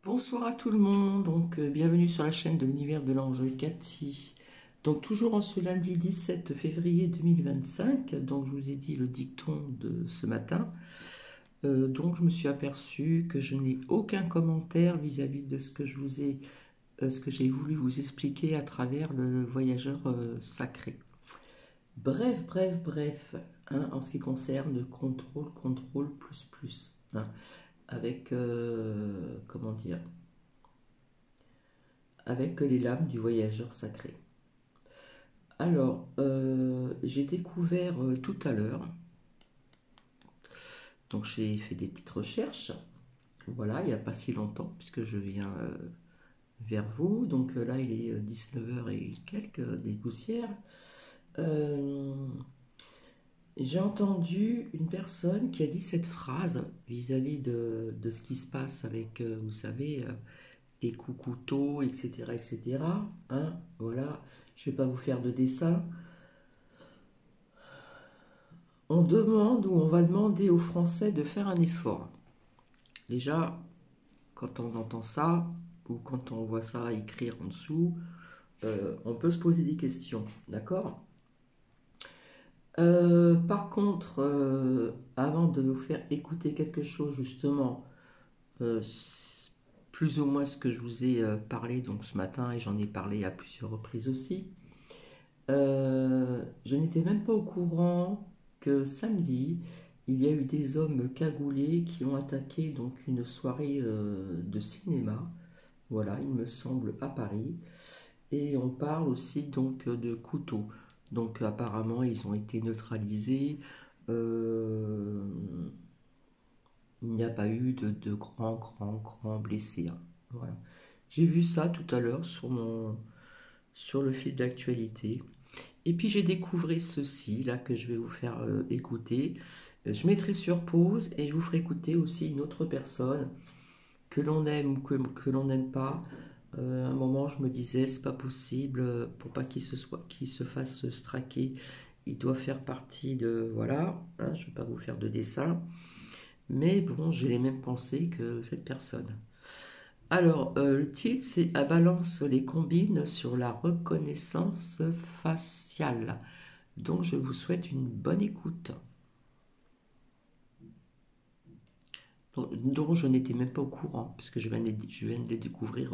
Bonsoir à tout le monde, bienvenue sur la chaîne de l'univers de l'ange Cathy. Donc toujours en ce lundi 17 février 2025, donc je vous ai dit le dicton de ce matin. Donc je me suis aperçu que je n'ai aucun commentaire vis-à-vis de ce que ce que j'ai voulu vous expliquer à travers le voyageur sacré. Bref, hein, en ce qui concerne contrôle plus, hein, avec comment dire, avec les lames du voyageur sacré. Alors, j'ai découvert tout à l'heure, donc j'ai fait des petites recherches, voilà, il n'y a pas si longtemps, puisque je viens vers vous, donc là il est 19 h et quelques, des poussières. J'ai entendu une personne qui a dit cette phrase vis-à-vis de ce qui se passe avec, vous savez, les coups couteaux, etc., etc. Hein, voilà, je ne vais pas vous faire de dessin. On demande ou on va demander aux Français de faire un effort. Déjà, quand on entend ça, ou quand on voit ça écrire en dessous, on peut se poser des questions, d'accord? Par contre, avant de vous faire écouter quelque chose, justement, plus ou moins ce que je vous ai parlé donc ce matin, et j'en ai parlé à plusieurs reprises aussi, je n'étais même pas au courant que samedi, il y a eu des hommes cagoulés qui ont attaqué donc une soirée de cinéma, voilà, il me semble à Paris, et on parle aussi donc de couteaux. Donc apparemment ils ont été neutralisés. Euh, il n'y a pas eu de grands blessés, hein. Voilà. J'ai vu ça tout à l'heure sur le fil d'actualité. Et puis j'ai découvert ceci là que je vais vous faire écouter. Je mettrai sur pause et je vous ferai écouter aussi une autre personne que l'on aime ou que l'on n'aime pas. À un moment, je me disais, c'est pas possible, pour pas qu'il se fasse straquer, il doit faire partie de, voilà, hein, je vais pas vous faire de dessin, mais bon, j'ai les mêmes pensées que cette personne. Alors, le titre, c'est « À balance les combines sur la reconnaissance faciale ». Donc, je vous souhaite une bonne écoute. Dont je n'étais même pas au courant, puisque je viens de les découvrir,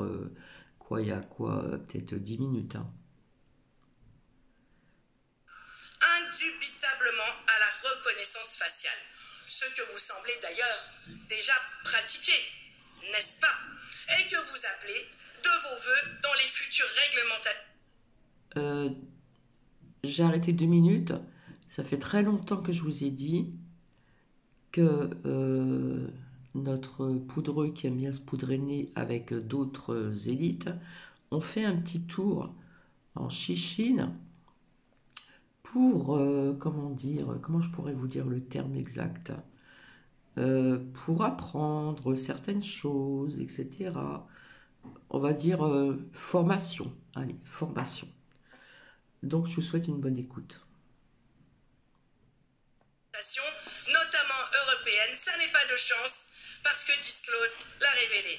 il y a quoi, peut-être 10 minutes, hein. Indubitablement à la reconnaissance faciale. Ce que vous semblez d'ailleurs déjà pratiquer, n'est-ce pas? Et que vous appelez de vos voeux dans les futures réglementations. Euh, j'ai arrêté 2 minutes. Ça fait très longtemps que je vous ai dit que notre poudreux qui aime bien se poudrer le nez avec d'autres élites ont fait un petit tour en Chichine pour, comment dire, comment je pourrais vous dire le terme exact, pour apprendre certaines choses, etc. On va dire formation. Allez, formation. Donc je vous souhaite une bonne écoute. Notamment européenne, ça n'est pas de chance, parce que Disclose l'a révélé.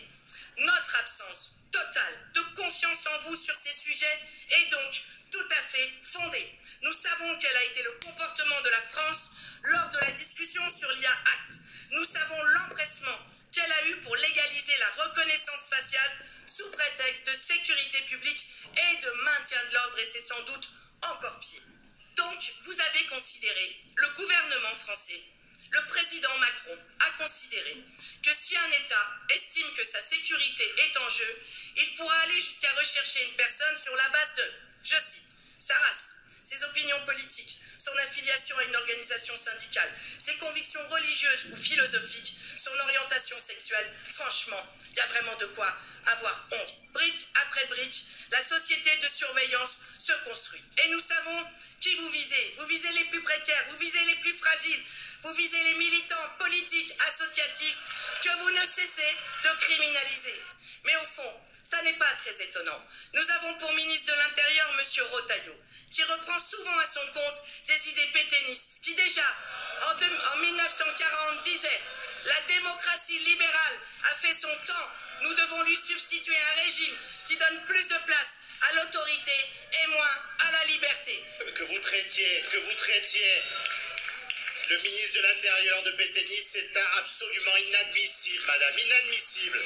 Notre absence totale de confiance en vous sur ces sujets est donc tout à fait fondée. Nous savons quel a été le comportement de la France lors de la discussion sur l'IA Act. Nous savons l'empressement qu'elle a eu pour légaliser la reconnaissance faciale sous prétexte de sécurité publique et de maintien de l'ordre, et c'est sans doute encore pire. Donc, vous avez considéré, le gouvernement français, le président Macron a considéré que si un État estime que sa sécurité est en jeu, il pourra aller jusqu'à rechercher une personne sur la base de, je cite, sa race, ses opinions politiques, son affiliation à une organisation syndicale, ses convictions religieuses ou philosophiques, son orientation sexuelle. Franchement, il y a vraiment de quoi avoir honte. Brique après brique, la société de surveillance se construit. Et nous savons qui vous visez. Vous visez les plus précaires, vous visez les plus fragiles, vous visez les militants politiques, associatifs, que vous ne cessez de criminaliser. Mais au fond, ça ça n'est pas très étonnant. Nous avons pour ministre de l'Intérieur M. Rotaillot, qui reprend souvent à son compte des idées pétainistes, qui déjà, en 1940, disait « La démocratie libérale a fait son temps, nous devons lui substituer un régime qui donne plus de place à l'autorité et moins à la liberté. » Que vous traitiez le ministre de l'Intérieur de Pétainis, c'est absolument inadmissible, madame, inadmissible.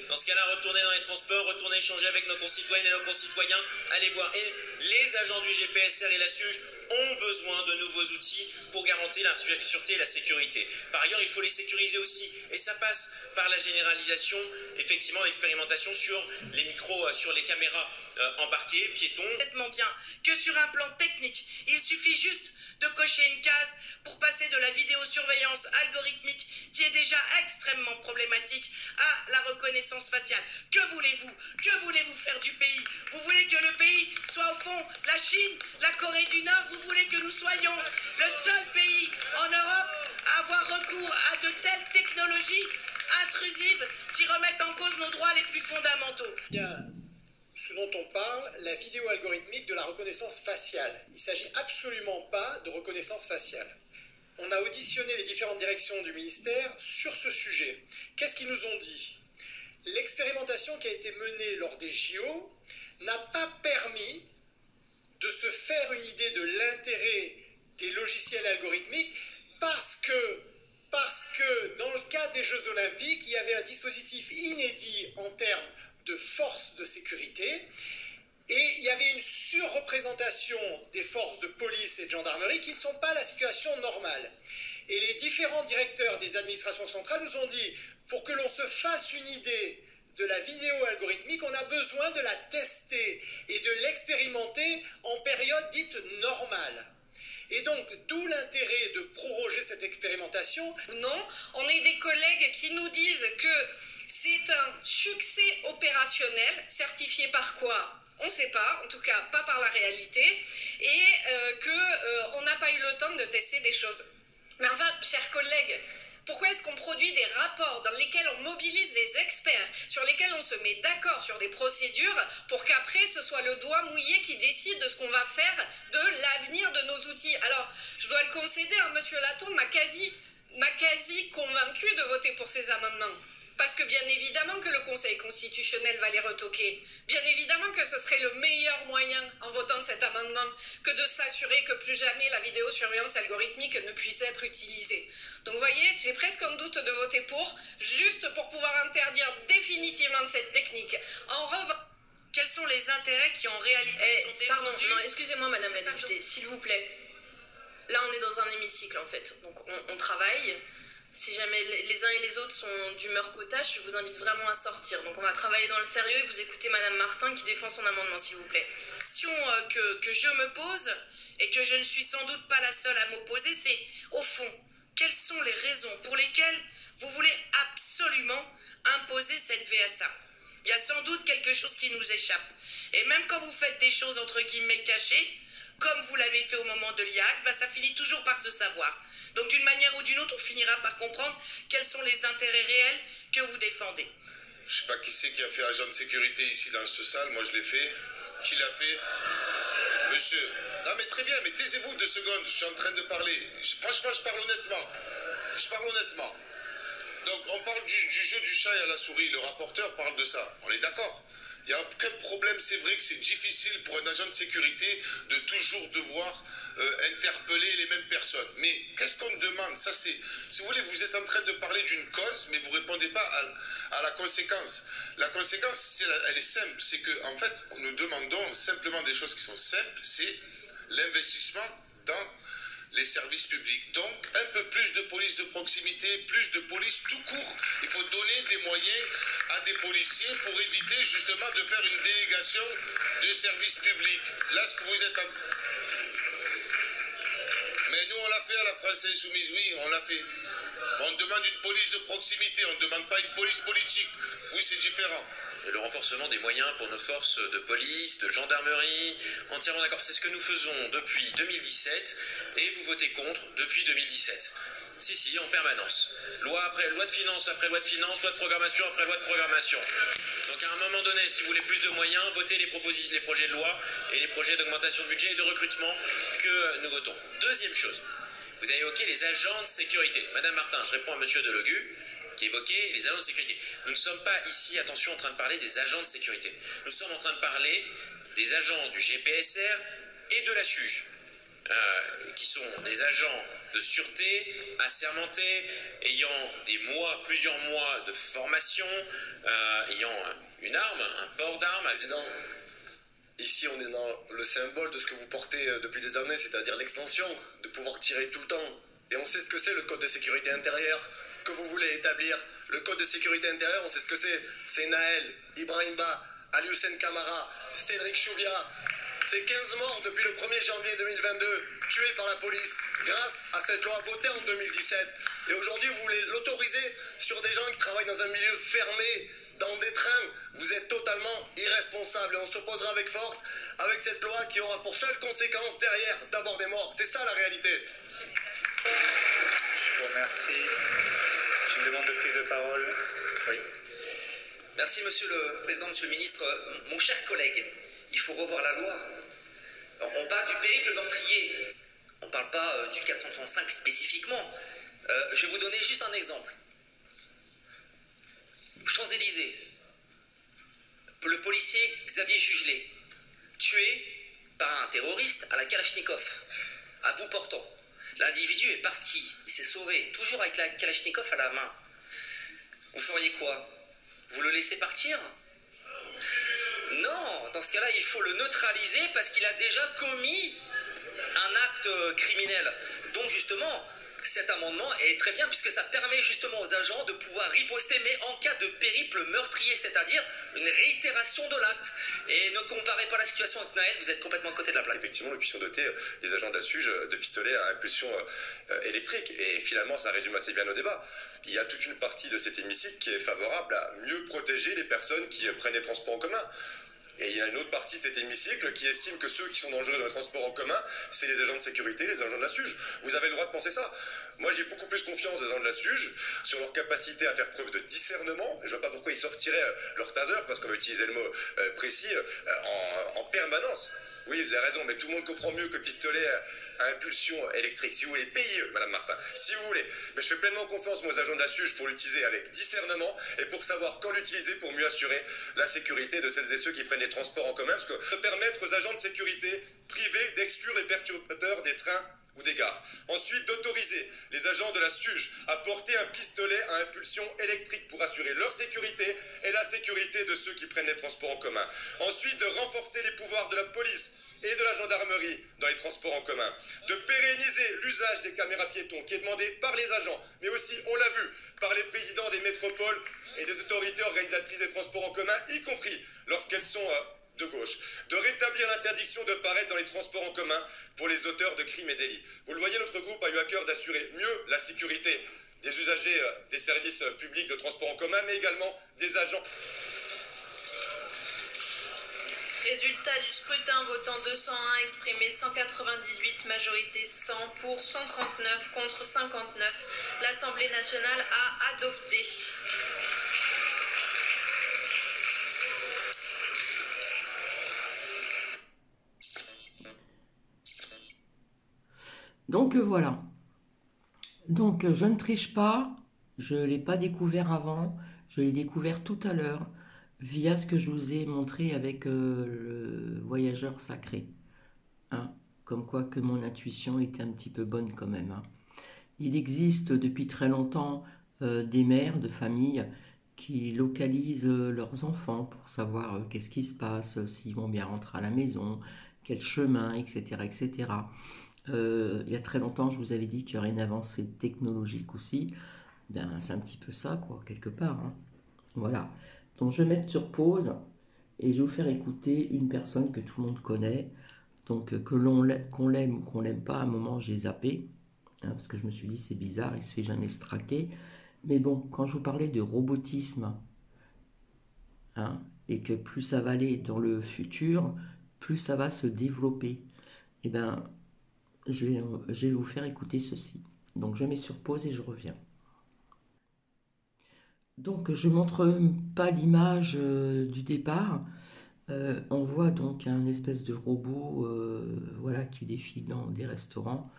Dans ce cas-là, retournez dans les transports, retournez échanger avec nos concitoyennes et nos concitoyens, allez voir. Et les agents du GPSR et la SUGE ont besoin de nouveaux outils pour garantir la sûreté et la sécurité. Par ailleurs, il faut les sécuriser aussi. Et ça passe par la généralisation, effectivement, l'expérimentation sur les micros, sur les caméras embarquées, piétons. Complètement bien que sur un plan technique, il suffit juste de cocher une case pour passer de la vidéosurveillance algorithmique, qui est déjà extrêmement problématique, à la reconnaissance faciale. Que voulez-vous? Que voulez-vous faire du pays? Vous voulez que le pays soit au fond la Chine, la Corée du Nord? Vous voulez que nous soyons le seul pays en Europe à avoir recours à de telles technologies intrusives qui remettent en cause nos droits les plus fondamentaux? Ce dont on parle, la vidéo algorithmique de la reconnaissance faciale. Il ne s'agit absolument pas de reconnaissance faciale. On a auditionné les différentes directions du ministère sur ce sujet. Qu'est-ce qu'ils nous ont dit? L'expérimentation qui a été menée lors des JO n'a pas permis de se faire une idée de l'intérêt des logiciels algorithmiques parce que dans le cadre des Jeux Olympiques, il y avait un dispositif inédit en termes de forces de sécurité et il y avait une surreprésentation des forces de police et de gendarmerie qui ne sont pas la situation normale. Et les différents directeurs des administrations centrales nous ont dit, pour que l'on se fasse une idée de la vidéo algorithmique, on a besoin de la tester et de l'expérimenter en période dite normale. Et donc, d'où l'intérêt de proroger cette expérimentation. Non, on a des collègues qui nous disent que c'est un succès opérationnel, certifié par quoi? On ne sait pas, en tout cas pas par la réalité, et qu'on n'a pas eu le temps de tester des choses. Mais enfin, chers collègues, pourquoi est-ce qu'on produit des rapports dans lesquels on mobilise des experts, sur lesquels on se met d'accord sur des procédures, pour qu'après ce soit le doigt mouillé qui décide de ce qu'on va faire de l'avenir de nos outils? Alors, je dois le concéder, hein, Monsieur Latombe m'a quasi convaincu de voter pour ces amendements. Parce que bien évidemment que le Conseil constitutionnel va les retoquer. Bien évidemment que ce serait le meilleur moyen, en votant cet amendement, que de s'assurer que plus jamais la vidéosurveillance algorithmique ne puisse être utilisée. Donc vous voyez, j'ai presque un doute de voter pour, juste pour pouvoir interdire définitivement cette technique. En revanche, quels sont les intérêts qui en réalité sont pardon, défendus? non, excusez-moi Madame la députée, s'il vous plaît. Là on est dans un hémicycle en fait, donc on travaille. Si jamais les uns et les autres sont d'humeur potache, je vous invite vraiment à sortir. Donc on va travailler dans le sérieux et vous écoutez Madame Martin qui défend son amendement, s'il vous plaît. La question que je me pose, et que je ne suis sans doute pas la seule à m'opposer, c'est, au fond, quelles sont les raisons pour lesquelles vous voulez absolument imposer cette VSA? Il y a sans doute quelque chose qui nous échappe. Et même quand vous faites des choses entre guillemets cachées, comme vous l'avez fait au moment de l'IAC, ça finit toujours par se savoir. Donc d'une manière ou d'une autre, on finira par comprendre quels sont les intérêts réels que vous défendez. Je sais pas qui c'est qui a fait agent de sécurité ici dans cette salle, moi je l'ai fait. Qui l'a fait? Monsieur. Non mais très bien, mais taisez-vous 2 secondes, je suis en train de parler. Franchement, je parle honnêtement. Je parle honnêtement. Donc on parle du jeu du chat et à la souris, le rapporteur parle de ça, on est d'accord? Il n'y a aucun problème, c'est vrai que c'est difficile pour un agent de sécurité de toujours devoir interpeller les mêmes personnes. Mais qu'est-ce qu'on demande? Ça c'est, si vous voulez, vous êtes en train de parler d'une cause, mais vous ne répondez pas à la conséquence. La conséquence, elle est simple, c'est qu'en fait, nous demandons simplement des choses qui sont simples, c'est l'investissement dans les services publics. Donc, un peu plus de police de proximité, plus de police tout court. Il faut donner des moyens à des policiers pour éviter justement de faire une délégation de services publics. Là, ce que vous êtes en... Mais nous, on l'a fait à la France Insoumise, oui, on l'a fait. On demande une police de proximité, on ne demande pas une police politique. Oui, c'est différent. Le renforcement des moyens pour nos forces de police, de gendarmerie, entièrement d'accord. C'est ce que nous faisons depuis 2017 et vous votez contre depuis 2017. Si, en permanence. Loi après loi de finances, après loi de finances, loi de programmation après loi de programmation. Donc à un moment donné, si vous voulez plus de moyens, votez les projets de loi et les projets d'augmentation de budget et de recrutement que nous votons. Deuxième chose, vous avez évoqué les agents de sécurité. Madame Martin, je réponds à Monsieur Delogu, qui évoquait les agents de sécurité. Nous ne sommes pas ici, attention, en train de parler des agents de sécurité. Nous sommes en train de parler des agents du GPSR et de la SUGE, qui sont des agents de sûreté assermentés, ayant plusieurs mois de formation, ayant une arme, un port d'arme. Président, ici on est dans le symbole de ce que vous portez depuis des années, c'est-à-dire l'extension, de pouvoir tirer tout le temps. Et on sait ce que c'est le code de sécurité intérieure que vous voulez établir. Le code de sécurité intérieure, on sait ce que c'est. C'est Naël, Ibrahim Ba, Ali Hussein Kamara, Cédric Chouviat. C'est 15 morts depuis le 1er janvier 2022, tués par la police, grâce à cette loi votée en 2017. Et aujourd'hui, vous voulez l'autoriser sur des gens qui travaillent dans un milieu fermé, dans des trains. Vous êtes totalement irresponsable et on s'opposera avec force avec cette loi qui aura pour seule conséquence derrière d'avoir des morts. C'est ça la réalité. Je vous remercie. J'ai une demande de prise de parole. Oui. Merci Monsieur le Président, Monsieur le Ministre. Mon cher collègue, il faut revoir la loi. On parle du périple meurtrier. On ne parle pas du 465 spécifiquement. Je vais vous donner juste un exemple. Champs-Élysées. Le policier Xavier Jugelet, tué par un terroriste à la Kalachnikov, à bout portant. L'individu est parti, il s'est sauvé, toujours avec la Kalachnikov à la main. Vous feriez quoi? Vous le laissez partir? Non, dans ce cas-là, il faut le neutraliser parce qu'il a déjà commis un acte criminel. Donc justement, cet amendement est très bien puisque ça permet justement aux agents de pouvoir riposter, mais en cas de périple meurtrier, c'est-à-dire une réitération de l'acte. Et ne comparez pas la situation avec Naël, vous êtes complètement à côté de la plaque. Effectivement, nous puissions doter les agents de la SUGE de pistolets à impulsion électrique. Et finalement, ça résume assez bien nos débats. Il y a toute une partie de cet hémicycle qui est favorable à mieux protéger les personnes qui prennent les transports en commun. Et il y a une autre partie de cet hémicycle qui estime que ceux qui sont dangereux dans les transports en commun, c'est les agents de sécurité, les agents de la SUGE. Vous avez le droit de penser ça. Moi, j'ai beaucoup plus confiance aux agents de la SUGE sur leur capacité à faire preuve de discernement. Je ne vois pas pourquoi ils sortiraient leur taser, parce qu'on va utiliser le mot précis, en permanence. Oui, vous avez raison, mais tout le monde comprend mieux que pistolet à impulsion électrique. Si vous voulez, payez, Madame Martin, si vous voulez. Mais je fais pleinement confiance, moi, aux agents de la SUGE pour l'utiliser avec discernement et pour savoir quand l'utiliser pour mieux assurer la sécurité de celles et ceux qui prennent les transports en commun. Parce que de permettre aux agents de sécurité privés d'exclure les perturbateurs des trains ou des gares. Ensuite, d'autoriser les agents de la SUGE à porter un pistolet à impulsion électrique pour assurer leur sécurité et la sécurité de ceux qui prennent les transports en commun. Ensuite, de renforcer les pouvoirs de la police et de la gendarmerie dans les transports en commun. De pérenniser l'usage des caméras piétons qui est demandé par les agents, mais aussi, on l'a vu, par les présidents des métropoles et des autorités organisatrices des transports en commun, y compris lorsqu'elles sont de gauche. De rétablir l'interdiction de paraître dans les transports en commun pour les auteurs de crimes et délits. Vous le voyez, notre groupe a eu à cœur d'assurer mieux la sécurité des usagers des services publics de transport en commun, mais également des agents. Résultat du scrutin, votant 201, exprimé 198, majorité 100 pour 139 contre 59. L'Assemblée nationale a adopté. Donc voilà. Donc je ne triche pas, je ne l'ai pas découvert avant, je l'ai découvert tout à l'heure via ce que je vous ai montré avec le voyageur sacré. Hein, comme quoi que mon intuition était un petit peu bonne quand même. Hein. Il existe depuis très longtemps des mères de famille qui localisent leurs enfants pour savoir qu'est-ce qui se passe, s'ils vont bien rentrer à la maison, quel chemin, etc. etc. Il y a très longtemps, je vous avais dit qu'il y aurait une avancée technologique aussi. Ben, c'est un petit peu ça, quoi, quelque part. Hein. Voilà. Donc, je vais mettre sur pause et je vais vous faire écouter une personne que tout le monde connaît. Donc, qu'on l'aime ou qu'on l'aime pas, à un moment, j'ai zappé. Hein, parce que je me suis dit, c'est bizarre, il se fait jamais se traquer. Mais bon, quand je vous parlais de robotisme, hein, et que plus ça va aller dans le futur, plus ça va se développer, et ben, je vais vous faire écouter ceci. Donc je mets sur pause et je reviens. Donc je montre pas l'image du départ. On voit donc un espèce de robot voilà, qui défile dans des restaurants.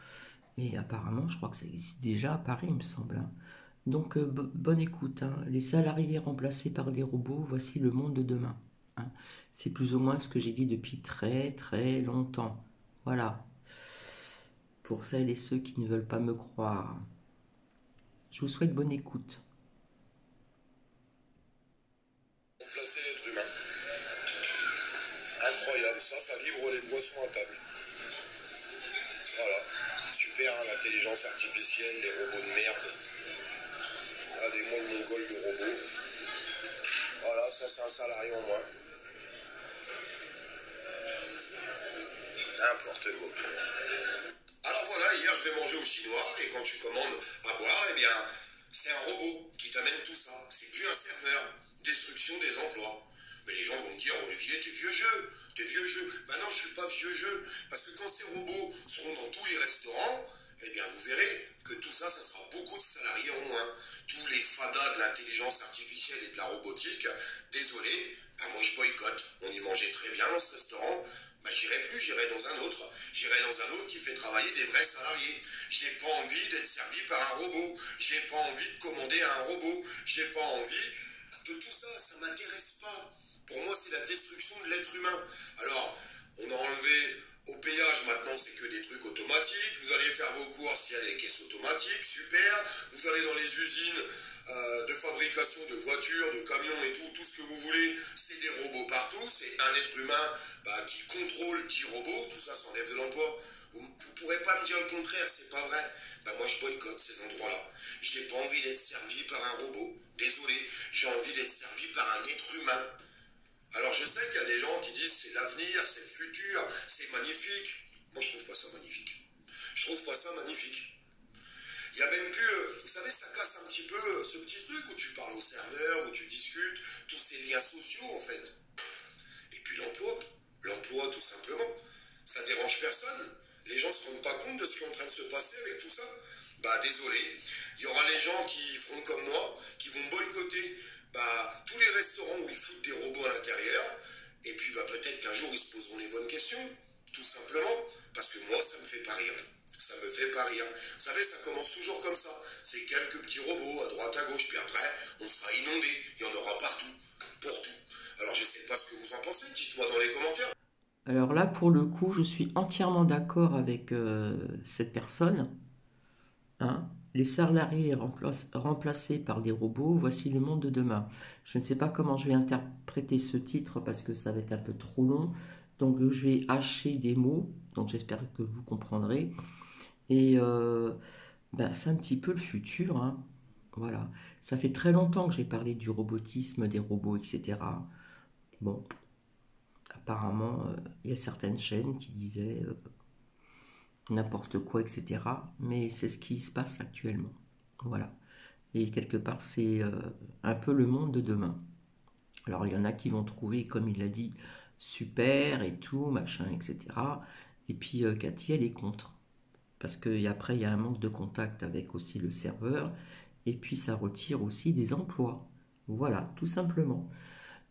Et apparemment, je crois que ça existe déjà à Paris, il me semble, hein. Donc bonne écoute, hein. Les salariés remplacés par des robots, voici le monde de demain, hein. C'est plus ou moins ce que j'ai dit depuis très très longtemps. Voilà. Pour celles et ceux qui ne veulent pas me croire. Je vous souhaite bonne écoute. Remplacer l'être humain. Incroyable, ça livre les boissons à table. Voilà. Super, hein, l'intelligence artificielle, les robots de merde. Regardez-moi le mongol de robot. Voilà, ça c'est un salarié en moins. N'importe quoi. Alors voilà, hier je vais manger au chinois et quand tu commandes à boire, eh bien, c'est un robot qui t'amène tout ça. C'est plus un serveur. Destruction des emplois. Mais les gens vont me dire, Olivier, t'es vieux jeu. T'es vieux jeu. Ben non, je suis pas vieux jeu. Parce que quand ces robots seront dans tous les restaurants, eh bien, vous verrez que tout ça, ça sera beaucoup de salariés en moins. Tous les fadas de l'intelligence artificielle et de la robotique, désolé, ben moi je boycotte. On y mangeait très bien dans ce restaurant. Ben, j'irai plus, j'irai dans un autre. J'irai dans un autre qui fait travailler des vrais salariés. J'ai pas envie d'être servi par un robot. J'ai pas envie de commander à un robot. J'ai pas envie de tout ça. Ça m'intéresse pas. Pour moi, c'est la destruction de l'être humain. Alors, on a enlevé au péage, maintenant, c'est que des trucs automatiques. Vous allez faire vos courses, il y a des caisses automatiques, super. Vous allez dans les usines de fabrication de voitures, de camions et tout ce que vous voulez. C'est des robots partout. C'est un être humain qui contrôle 10 robots. Tout ça s'enlève de l'emploi. Vous ne pourrez pas me dire le contraire, c'est pas vrai. Moi, je boycotte ces endroits-là. J'ai pas envie d'être servi par un robot. Désolé, j'ai envie d'être servi par un être humain. Alors je sais qu'il y a des gens qui disent c'est l'avenir, c'est le futur, c'est magnifique. Moi je trouve pas ça magnifique. Je trouve pas ça magnifique. Il y a même plus, vous savez, ça casse un petit peu ce petit truc où tu parles au serveur, où tu discutes, tous ces liens sociaux en fait. Et puis l'emploi tout simplement, ça dérange personne. Les gens se rendent pas compte de ce qui est en train de se passer avec tout ça. Désolé, il y aura les gens qui feront comme moi, qui vont boycotter tous les restaurants où ils foutent des robots à l'intérieur, et puis peut-être qu'un jour ils se poseront les bonnes questions, tout simplement, parce que moi ça me fait pas rire. Ça me fait pas rire. Vous savez, ça commence toujours comme ça. C'est quelques petits robots à droite, à gauche, puis après, on sera inondé. Il y en aura partout, pour tout. Alors je sais pas ce que vous en pensez, dites-moi dans les commentaires. Alors là, pour le coup, je suis entièrement d'accord avec cette personne, hein. Les salariés remplacés par des robots, voici le monde de demain. Je ne sais pas comment je vais interpréter ce titre parce que ça va être un peu trop long. Donc je vais hacher des mots, donc j'espère que vous comprendrez. Et c'est un petit peu le futur, hein. Voilà. Ça fait très longtemps que j'ai parlé du robotisme, des robots, etc. Bon, apparemment, il y a certaines chaînes qui disaient n'importe quoi, etc. Mais c'est ce qui se passe actuellement. Voilà. Et quelque part, c'est un peu le monde de demain. Alors, il y en a qui vont trouver, comme il l'a dit, super et tout, machin, etc. Et puis, Cathy, elle est contre. Parce qu'après, il y a un manque de contact avec aussi le serveur. Et puis, ça retire aussi des emplois. Voilà, tout simplement.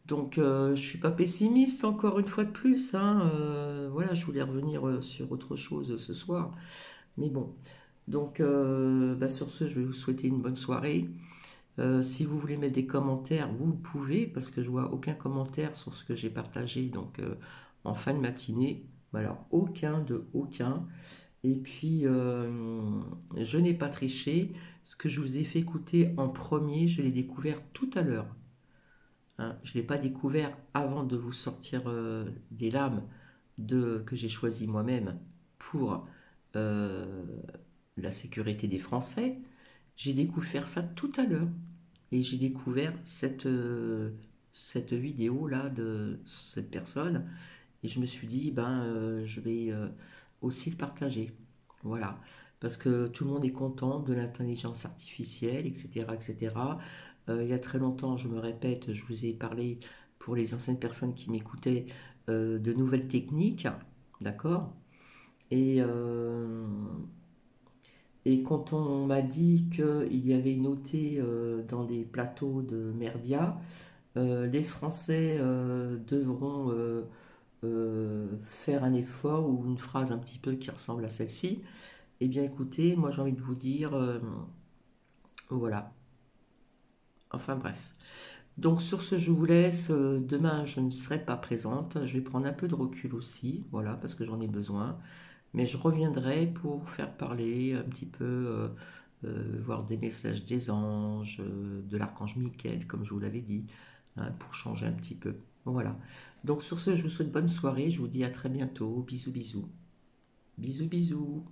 Donc, je ne suis pas pessimiste, encore une fois de plus, hein. Voilà, je voulais revenir sur autre chose ce soir. Mais bon, donc, sur ce, je vais vous souhaiter une bonne soirée. Si vous voulez mettre des commentaires, vous pouvez, parce que je vois aucun commentaire sur ce que j'ai partagé donc, en fin de matinée. Alors, aucun. Et puis, je n'ai pas triché. Ce que je vous ai fait écouter en premier, je l'ai découvert tout à l'heure. Hein, je ne l'ai pas découvert avant de vous sortir des lames que j'ai choisi moi-même pour la sécurité des Français. J'ai découvert ça tout à l'heure. Et j'ai découvert cette vidéo-là de cette personne. Et je me suis dit, je vais aussi le partager. Voilà. Parce que tout le monde est content de l'intelligence artificielle, etc., etc. Il y a très longtemps, je me répète, je vous ai parlé pour les anciennes personnes qui m'écoutaient de nouvelles techniques, d'accord? Et Et quand on m'a dit qu'il y avait noté dans les plateaux de Merdia, les Français devront faire un effort ou une phrase un petit peu qui ressemble à celle-ci, eh bien écoutez, moi j'ai envie de vous dire, voilà, enfin bref. Donc sur ce, je vous laisse. Demain, je ne serai pas présente. Je vais prendre un peu de recul aussi, voilà, parce que j'en ai besoin. Mais je reviendrai pour faire parler un petit peu, voir des messages des anges, de l'archange Michael, comme je vous l'avais dit, hein, pour changer un petit peu. Voilà. Donc sur ce, je vous souhaite bonne soirée. Je vous dis à très bientôt. Bisous, bisous. Bisous, bisous.